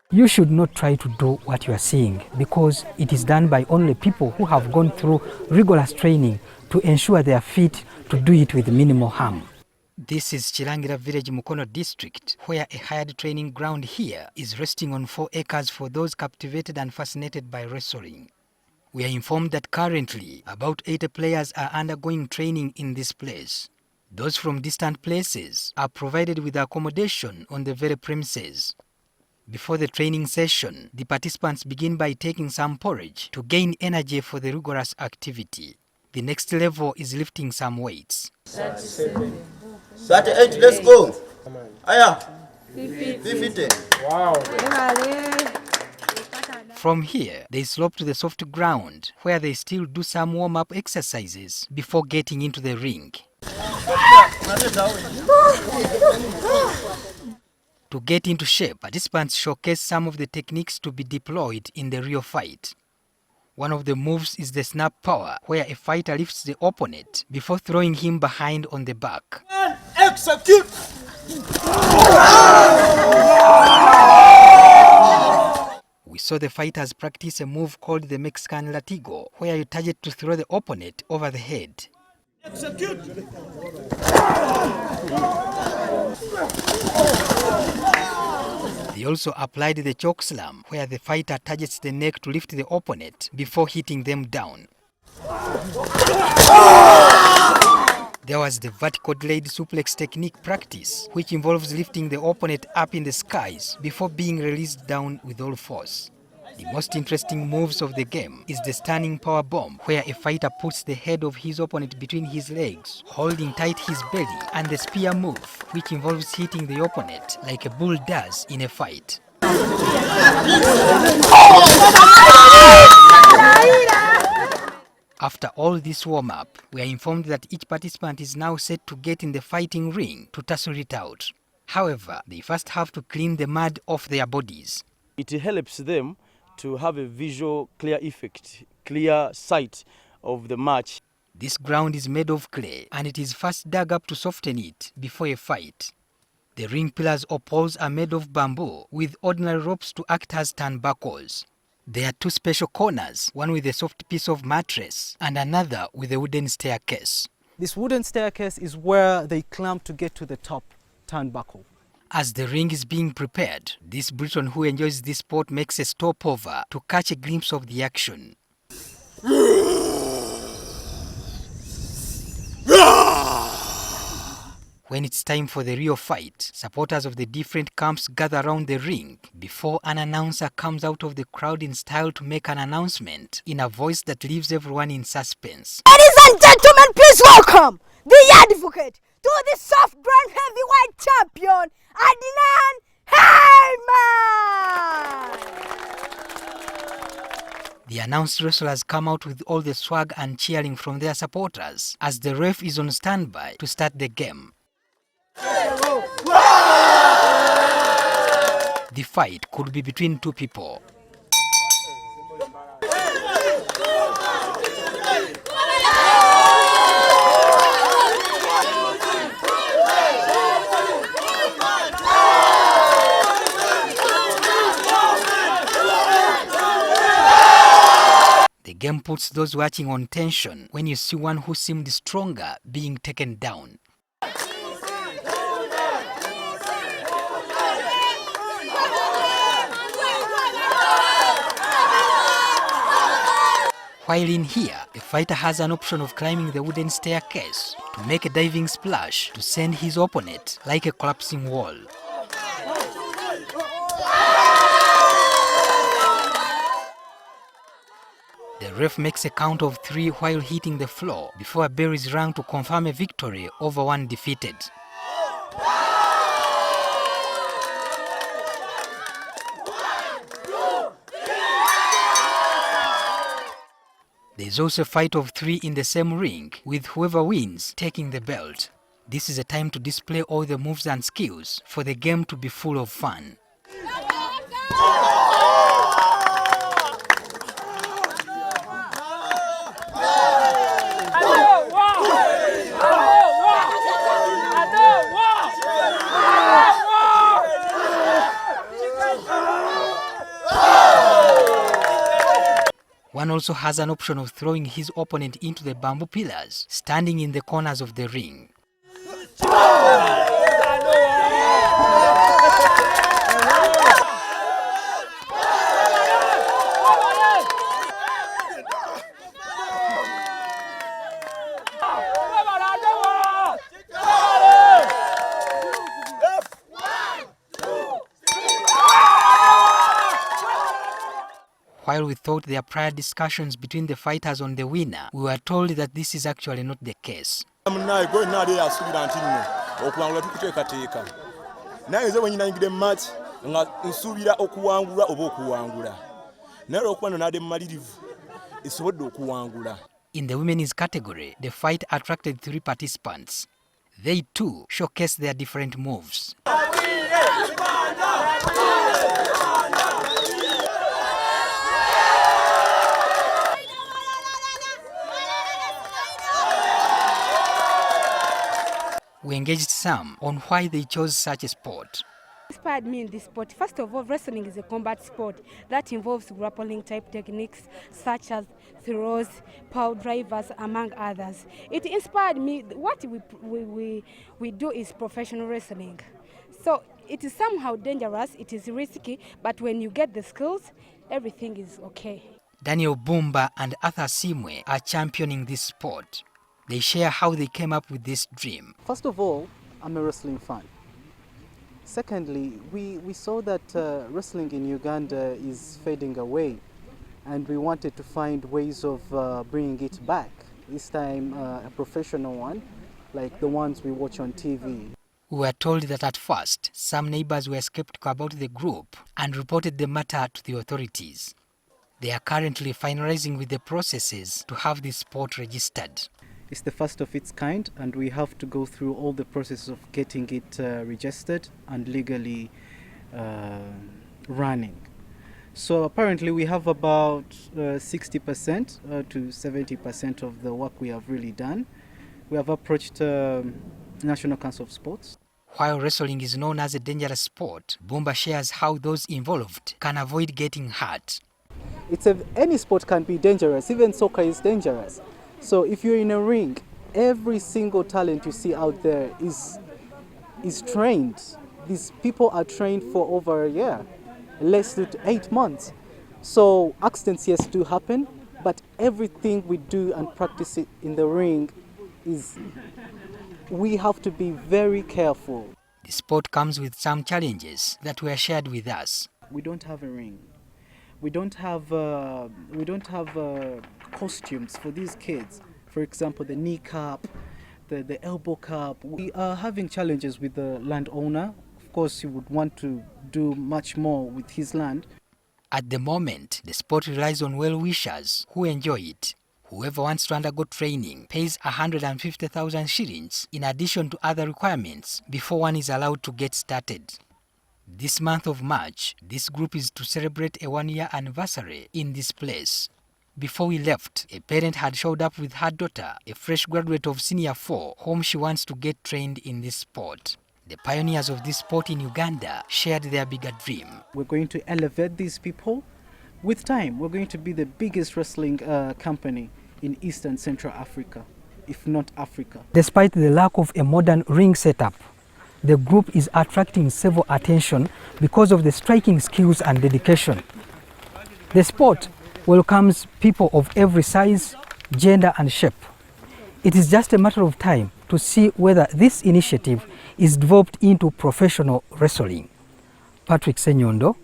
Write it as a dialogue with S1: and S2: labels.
S1: You should not try to do what you are seeing, because it is done by only people who have gone through rigorous training to ensure they are fit to do it with minimal harm. This is Chirangira Village, Mukono District, where a hired training ground here is resting on 4 acres for those captivated and fascinated by wrestling. We are informed that currently about 80 players are undergoing training in this place. Those from distant places are provided with accommodation on the very premises. Before the training session, the participants begin by taking some porridge to gain energy for the rigorous activity. The next level is lifting some weights.
S2: 38, let's go. Aya. 50. Wow.
S1: From here, they slope to the soft ground, where they still do some warm-up exercises before getting into the ring. To get into shape, participants showcase some of the techniques to be deployed in the real fight. One of the moves is the snap power, where a fighter lifts the opponent before throwing him behind on the back.
S2: Execute!
S1: We saw the fighters practice a move called the Mexican latigo, where you target to throw the opponent over the head.
S2: Execute!
S1: They also applied the choke slam, where the fighter targets the neck to lift the opponent before hitting them down. There was the vertical delayed suplex technique practice, which involves lifting the opponent up in the skies before being released down with all force. The most interesting moves of the game is the stunning power bomb, where a fighter puts the head of his opponent between his legs, holding tight his belly, and the spear move, which involves hitting the opponent like a bull does in a fight. After all this warm-up, we are informed that each participant is now set to get in the fighting ring to tussle it out. However, they first have to clean the mud off their bodies.
S3: It helps them to have a visual clear effect, clear sight of the match.
S1: This ground is made of clay, and it is first dug up to soften it before a fight. The ring pillars or poles are made of bamboo with ordinary ropes to act as turnbuckles. There are 2 special corners, one with a soft piece of mattress and another with a wooden staircase.
S4: This wooden staircase is where they climb to get to the top turnbuckle.
S1: As the ring is being prepared, this Briton who enjoys this sport makes a stopover to catch a glimpse of the action. When it's time for the real fight, supporters of the different camps gather around the ring before an announcer comes out of the crowd in style to make an announcement in a voice that leaves everyone in suspense.
S5: Ladies and gentlemen, please welcome the advocate to the soft brand heavyweight champion, Adnan Herman!
S1: The announced wrestlers come out with all the swag and cheering from their supporters as the ref is on standby to start the game. The fight could be between 2 people. The game puts those watching on tension when you see one who seemed stronger being taken down. While in here, a fighter has an option of climbing the wooden staircase to make a diving splash to send his opponent like a collapsing wall. The ref makes a count of 3 while hitting the floor before a bell is rung to confirm a victory over one defeated. There is also a fight of 3 in the same ring, with whoever wins taking the belt. This is a time to display all the moves and skills for the game to be full of fun. also has an option of throwing his opponent into the bamboo pillars, standing in the corners of the ring. While we thought there were prior discussions between the fighters on the winner, we were told that this is actually not the case. In the women's category, the fight attracted 3 participants. They too showcased their different moves. We engaged some on why they chose such a sport.
S6: Inspired me in this sport. First of all, wrestling is a combat sport that involves grappling type techniques such as throws, power drivers, among others. It inspired me. What we do is professional wrestling. So it is somehow dangerous, it is risky, but when you get the skills, everything is okay.
S1: Daniel Bumba and Arthur Simwe are championing this sport. They share how they came up with this dream.
S4: First of all, I'm a wrestling fan. Secondly, we saw that wrestling in Uganda is fading away, and we wanted to find ways of bringing it back. This time a professional one, like the ones we watch on TV.
S1: We were told that at first, some neighbors were skeptical about the group and reported the matter to the authorities. They are currently finalizing with the processes to have this sport registered.
S4: It's the first of its kind, and we have to go through all the process of getting it registered and legally running. So apparently we have about 60% to 70% of the work we have really done. We have approached National Council of Sports.
S1: While wrestling is known as a dangerous sport, Bumba shares how those involved can avoid getting hurt.
S4: Any sport can be dangerous, even soccer is dangerous. So if you're in a ring, every single talent you see out there is trained. These people are trained for over a year, less than 8 months. So accidents, yes, do happen, but everything we do and practice it in the ring we have to be very careful.
S1: The sport comes with some challenges that were shared with us.
S4: We don't have a ring. We don't have costumes for these kids. For example, the knee cap, the elbow cap. We are having challenges with the landowner. Of course, he would want to do much more with his land.
S1: At the moment, the sport relies on well-wishers who enjoy it. Whoever wants to undergo training pays 150,000 shillings in addition to other requirements before one is allowed to get started. This month of March, this group is to celebrate a 1-year anniversary in this place. Before we left, a parent had showed up with her daughter, a fresh graduate of Senior 4, whom she wants to get trained in this sport. The pioneers of this sport in Uganda shared their bigger dream.
S4: We're going to elevate these people. With time, we're going to be the biggest wrestling company in East and Central Africa, if not Africa.
S1: Despite the lack of a modern ring setup, the group is attracting several attention because of the striking skills and dedication. The sport welcomes people of every size, gender and shape. It is just a matter of time to see whether this initiative is developed into professional wrestling. Patrick Ssenyondo,